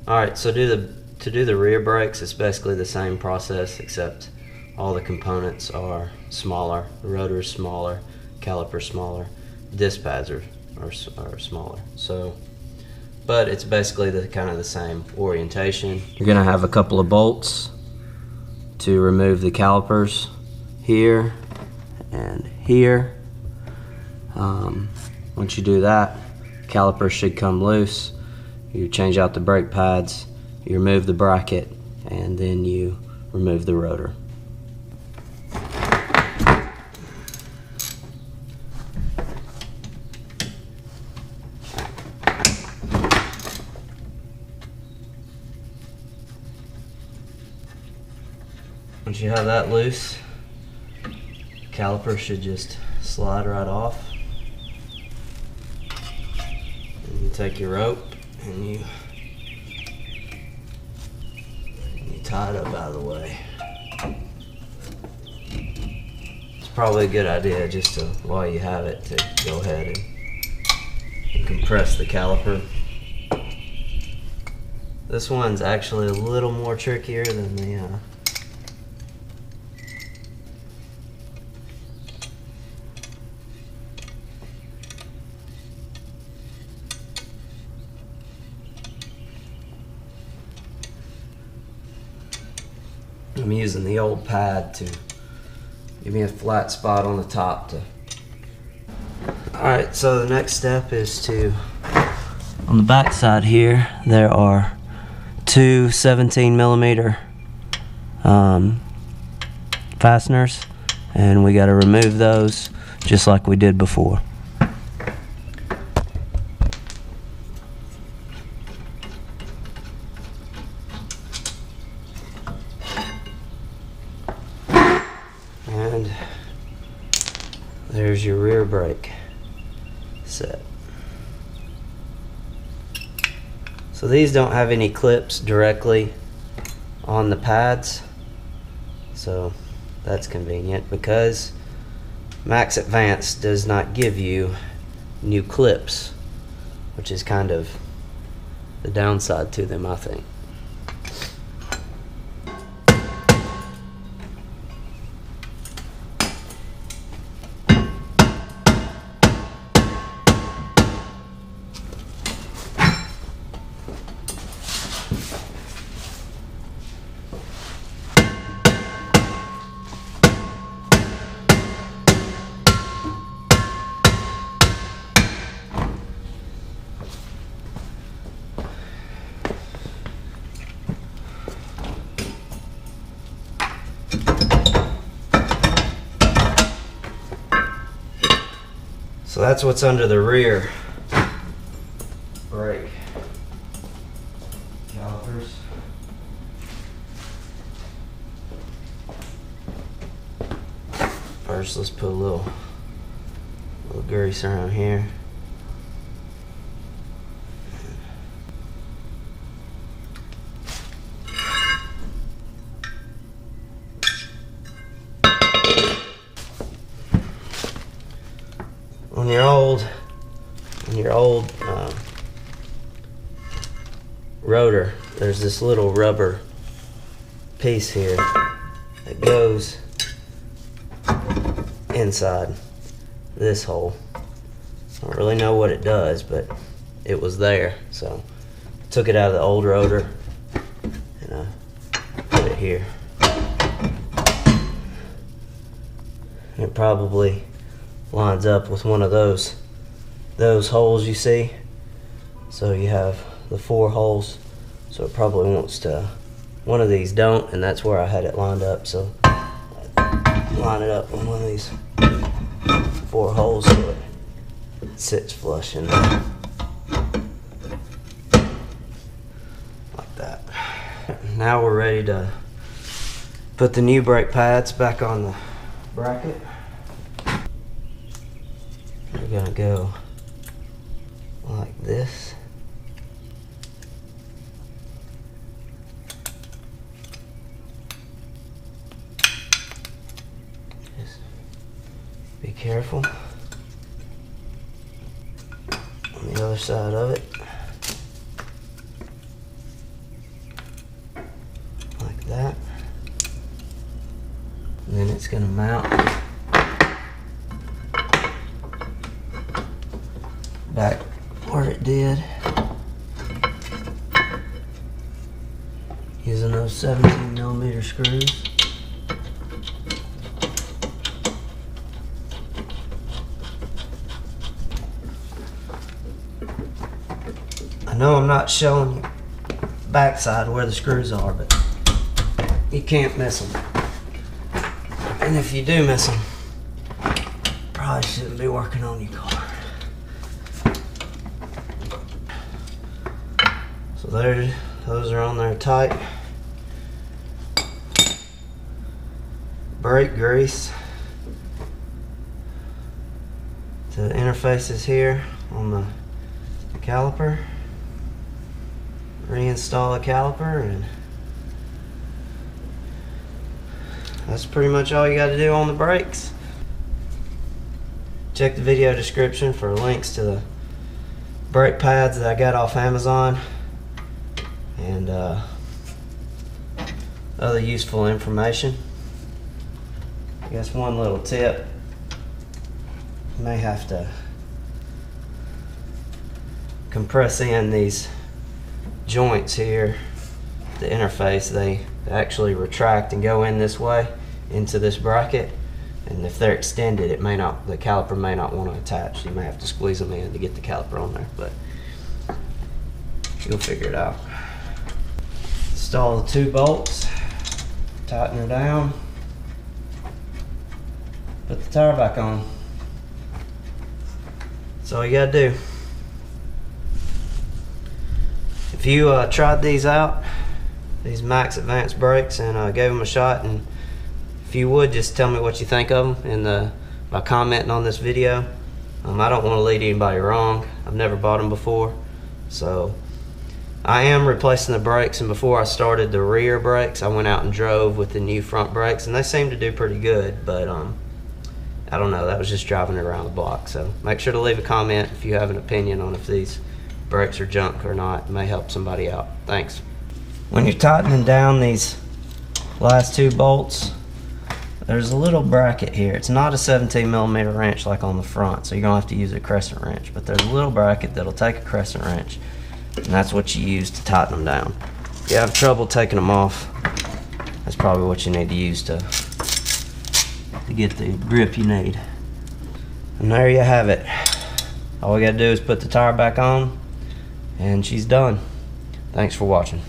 Alright, so to do the rear brakes, it's basically the same process, except all the components are smaller. The rotor is smaller, caliper smaller, disc pads are smaller. So, but it's basically kind of the same orientation. You're going to have a couple of bolts to remove the calipers here and here. Once you do that, caliper should come loose. You change out the brake pads, you remove the bracket, and then you remove the rotor. Once you have that loose, the caliper should just slide right off. And you take your rope and you tie it up out of the way. It's probably a good idea just to, while you have it, to go ahead and compress the caliper. This one's actually a little more trickier than the I'm using the old pad to give me a flat spot on the top. Alright, so the next step is to, on the back side here, there are two 17mm fasteners, and we got to remove those just like we did before. And there's your rear brake set. So these don't have any clips directly on the pads, so that's convenient, because Max Advance does not give you new clips, which is kind of the downside to them, I think. So that's what's under the rear brake calipers. First, let's put a little grease around here. On your old rotor, there's this little rubber piece here that goes inside this hole. I don't really know what it does, but it was there, so I took it out of the old rotor and I put it here. And it probably lines up with one of those holes you see. So you have the 4 holes, so it probably wants to, one of these don't, and that's where I had it lined up, so I line it up on one of these 4 holes so it sits flush in there. Like that. Now we're ready to put the new brake pads back on the bracket. We're gonna go like this. Just be careful on the other side of it. then it's going to mount back where it did using those 17mm screws. I know I'm not showing you backside where the screws are, but you can't miss them. And if you do miss them, probably shouldn't be working on your car. So there, those are on there tight. Brake grease to the interfaces here on the caliper. Reinstall the caliper, and that's pretty much all you got to do on the brakes. Check the video description for links to the brake pads that I got off Amazon and other useful information. I guess one little tip, you may have to compress in these joints here, the interface. They actually retract and go in this way into this bracket, and if they're extended, it may not, the caliper may not want to attach. You may have to squeeze them in to get the caliper on there, but you'll figure it out. Install the 2 bolts, tighten her down, put the tire back on. That's all you gotta do. If you tried these out, these Max Advanced brakes, and gave them a shot, and if you would, just tell me what you think of them by commenting on this video. I don't want to lead anybody wrong. I've never bought them before, so I am replacing the brakes. And before I started the rear brakes, I went out and drove with the new front brakes, and they seem to do pretty good. But I don't know, that was just driving around the block. So make sure to leave a comment if you have an opinion on if these brakes are junk or not. It may help somebody out. Thanks. When you're tightening down these last 2 bolts, there's a little bracket here. It's not a 17mm wrench like on the front, so you're gonna have to use a crescent wrench, but there's a little bracket that'll take a crescent wrench, and that's what you use to tighten them down. If you have trouble taking them off, that's probably what you need to use to get the grip you need. And there you have it. All we gotta do is put the tire back on, and she's done. Thanks for watching.